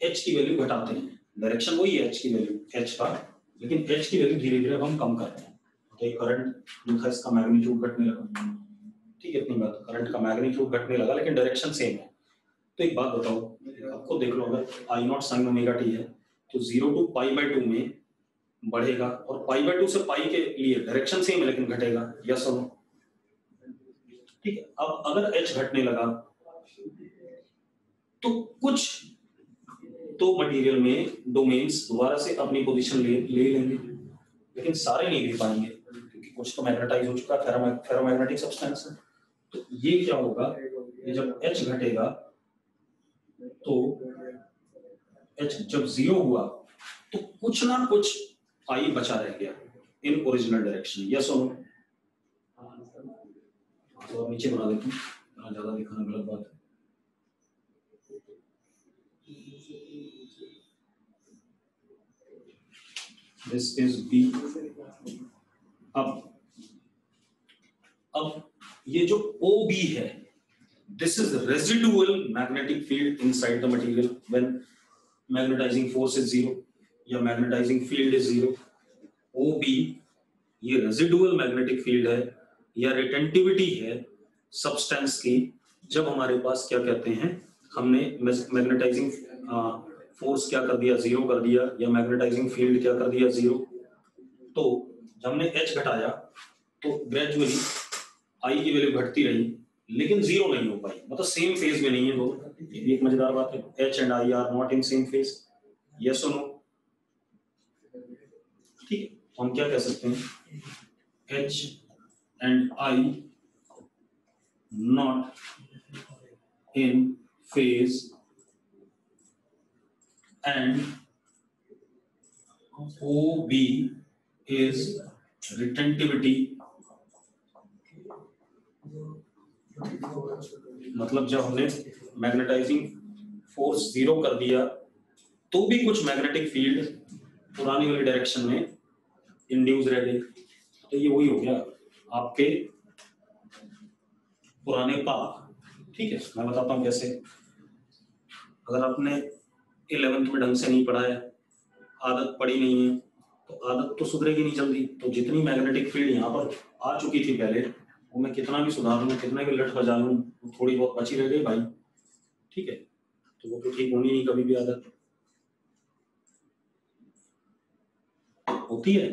H की वैल्यू घटाते हैं। डायरेक्शन वही है H की वैल्यू, H का, लेकिन H की वैल्यू धीरे धीरे हम कम करते हैं। तो ये करंट जो था इसका मैग्नीट्यूड घटने लगा। ठीक है, इतनी बात। करंट का मैग्नीट्यूड घटने लगा लेकिन डायरेक्शन सेम है। तो एक बात बताओ, आपको देख लो, अगर I naught sine omega T है तो 0 to π/2 में बढ़ेगा और π/2 से पाई के लिए डायरेक्शन सेम है लेकिन घटेगा। यस और नो? ठीक है। अब अगर H घटने लगा तो कुछ तो मटेरियल में डोमेन्स दोबारा से अपनी पोजीशन ले लेंगे, लेकिन सारे नहीं ले पाएंगे क्योंकि कुछ तो मैग्नेटाइज हो चुका है, फेरोमैग्नेटिक सब्सटेंस है। तो ये क्या होगा, ये जब H घटेगा तो H जब 0 हुआ तो कुछ ना कुछ I बचा रह गया इन ओरिजिनल डायरेक्शन। यस और नो? तो नीचे बना देता हूँ, ज्यादा दिखाना गलत बात है। This is B। अब ये जो OB है, this is residual magnetic field inside the material when magnetizing force is 0 या magnetizing field is 0। OB ये residual magnetic field है या retentivity है substance की, जब हमारे पास क्या कहते हैं, हमने magnetizing force क्या कर दिया, 0 कर दिया, या magnetizing field क्या कर दिया, 0। तो जब हमने H घटाया तो ग्रेजुअली I की वैल्यू घटती रही लेकिन 0 नहीं हो पाई, मतलब सेम फेज में नहीं है दोनों। ये भी एक मजेदार बात है। H and I are not in same phase. Yes और नो? ठीक है, तो हम क्या कह सकते हैं, H and I not in phase and OB is retentivity। मतलब जब हमने मैग्नेटाइजिंग फोर्स 0 कर दिया तो भी कुछ मैग्नेटिक फील्ड पुरानी वाली डायरेक्शन में इंड्यूस रह गई। तो ये वही हो गया आपके पुराने पाथ। ठीक है, मैं बताता हूँ कैसे। अगर आपने 11th में ढंग से नहीं पढ़ा है, आदत पड़ी नहीं है, तो आदत तो सुधरेगी नहीं जल्दी। तो जितनी मैग्नेटिक फील्ड यहाँ पर आ चुकी थी पहले, वो मैं कितना भी सुधार लूँ, कितना भी लट बजा लूँ, थोड़ी बहुत बची रह गई भाई। ठीक है, तो वो तो ठीक होनी नहीं कभी भी। आदत होती है।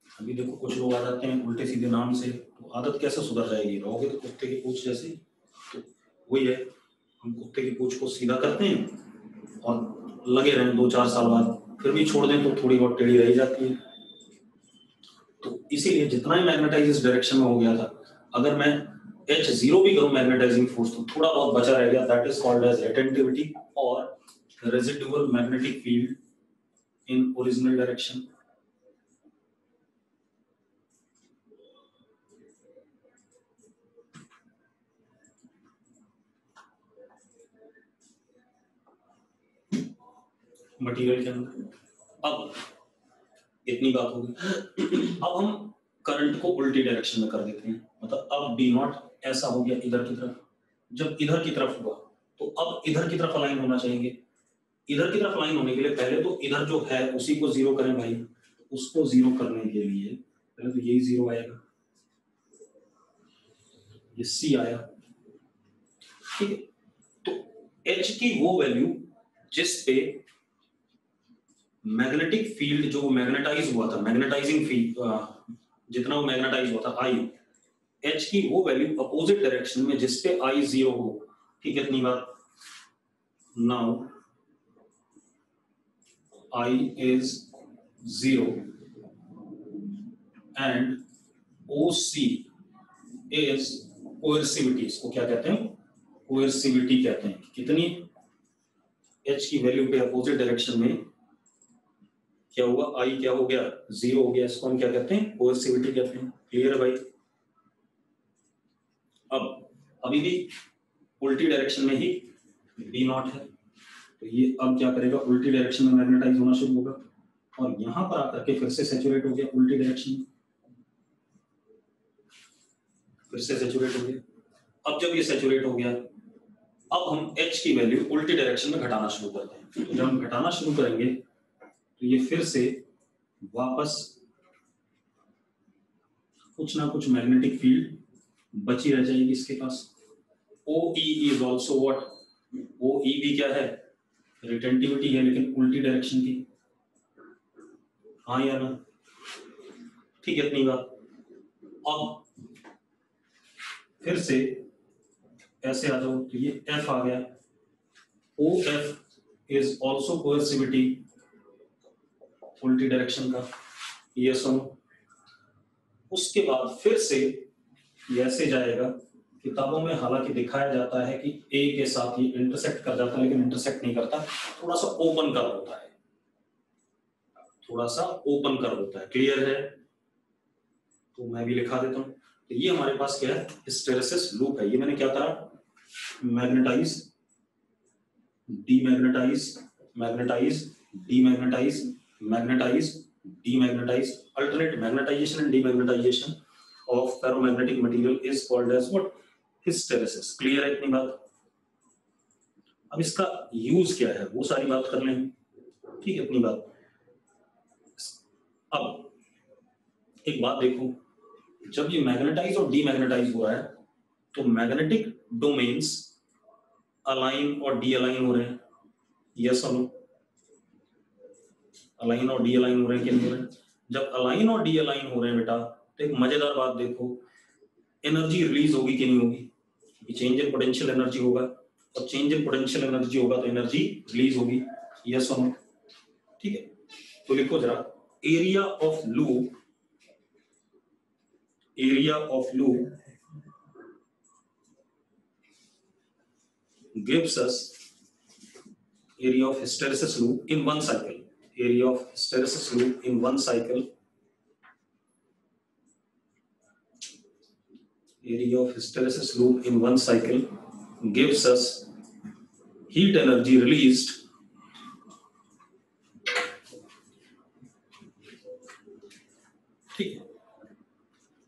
अभी देखो कुछ लोग आ जाते हैं उल्टे सीधे नाम से, तो आदत कैसे सुधर जाएगी? रहोगे तो कुत्ते की पूंछ जैसे। तो वही है, हम कुत्ते की पूंछ को सीधा करते हैं और लगे रहें 2-4 साल बाद, फिर भी छोड़ दें तो थोड़ी बहुत टेढ़ी रह जाती है। तो इसीलिए जितना ही मैग्नेटाइज इस डायरेक्शन में हो गया था, अगर मैं H0 भी करूं मैग्नेटाइजिंग फोर्स तो थोड़ा बहुत बचा रह गया। That is called as retentivity और residual magnetic field in original direction. Material के अंदर। अब इतनी बात होगी। अब हम करंट को उल्टी डायरेक्शन में कर देते हैं, मतलब अब D नॉट ऐसा हो गया इधर की तरफ। जब इधर की तरफ हुआ तो अब इधर की तरफ अलाइन होना चाहिए। इधर की तरफ अलाइन होने के लिए पहले तो इधर जो है उसी को 0 करें भाई। उसको 0 करने के लिए पहले तो यही 0 आएगा, ये C आया। ठीक है, तो H की वो वैल्यू जिस पे मैग्नेटिक फील्ड जो मैग्नेटाइज हुआ था, मैग्नेटाइजिंग फील्ड जितना वो मैग्नेटाइज होता आई, H की वो वैल्यू अपोजिट डायरेक्शन में जिसपे I 0 हो, ठीक है, इतनी बात। Now I is 0 and OC is कोएर्सिविटी। इसको क्या कहते हैं? कोएर्सिविटी कहते हैं। कितनी? H की वैल्यू पे अपोजिट डायरेक्शन में क्या हुआ? I क्या हो गया? 0 हो गया। इसको हम क्या कहते हैं? कोएर्सिविटी कहते हैं। क्लियर है भाई? अब अभी भी उल्टी डायरेक्शन में ही B नॉट है, तो ये अब क्या करेगा? उल्टी डायरेक्शन में मैग्नेटाइज होना शुरू होगा और यहां पर आकर के फिर से सैचुरेट हो गया उल्टी डायरेक्शन में, फिर से सैचुरेट हो गया। अब जब ये सैचुरेट हो गया, अब हम H की वैल्यू उल्टी डायरेक्शन में घटाना शुरू करते हैं। तो जब हम घटाना शुरू करेंगे तो ये फिर से वापस कुछ ना कुछ मैग्नेटिक फील्ड बची रह जाएगी इसके पास। OE is also what? OE भी क्या है? रिटेंटिविटी है, लेकिन उल्टी डायरेक्शन की। हाँ या ना? ठीक है, इतनी बात। अब फिर से ऐसे आ जाओ, तो ये F आ गया। OF is also कोएर्सिविटी, उल्टी डायरेक्शन का। ये सुनो, उसके बाद फिर से ये ऐसे जाएगा। किताबों में हालांकि दिखाया जाता है कि A के साथ ये इंटरसेक्ट कर जाता है, लेकिन इंटरसेक्ट नहीं करता, थोड़ा सा ओपन कर होता है, थोड़ा सा ओपन कर होता है। क्लियर है? तो मैं भी लिखा देता हूं। तो ये हमारे पास क्या है? हिस्टेरेसिस लूप है। ये मैंने क्या करा? Magnetize, demagnetize, magnetize, demagnetize, magnetize, demagnetize. Alternate magnetization and demagnetization of ferromagnetic material is called as what? Hysteresis. Clear है इतनी बात? अब इसका यूज क्या है वो सारी बात कर लें। ठीक है, इतनी बात। अब एक बात देखो, जब ये मैग्नेटाइज और डीमैग्नेटाइज हो रहा है तो मैग्नेटिक डोमेन्स अलाइन और डी अलाइन हो रहे हैं। यस और नो? अलाइन और डी अलाइन हो रहे हैं कि नहीं हो रहे हैं? जब अलाइन और डी अलाइन हो रहे हैं बेटा, तो एक मजेदार बात देखो, एनर्जी रिलीज होगी कि नहीं होगी? चेंज इन पोटेंशियल एनर्जी होगा, और चेंज इन पोटेंशियल एनर्जी होगा तो एनर्जी रिलीज होगी। यस और नो? ठीक है, तो लिखो जरा, area of loop, area of loop gives us area of hysteresis loop in one cycle. Area of hysteresis loop in one cycle. Area of hysteresis loop in one cycle gives us heat energy released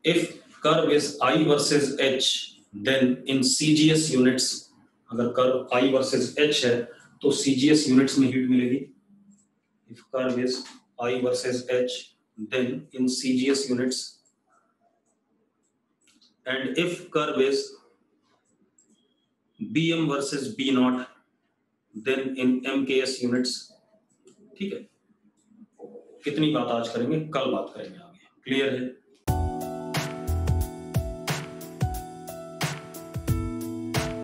if curve is I versus H, then in CGS units, अगर curve I versus H है तो CGS units में heat मिलेगी। If curve is I versus H, then in CGS units, and if curve is BM versus B naught, then in MKS units। ठीक है, कितनी बात आज करेंगे, कल बात करेंगे आगे। क्लियर है?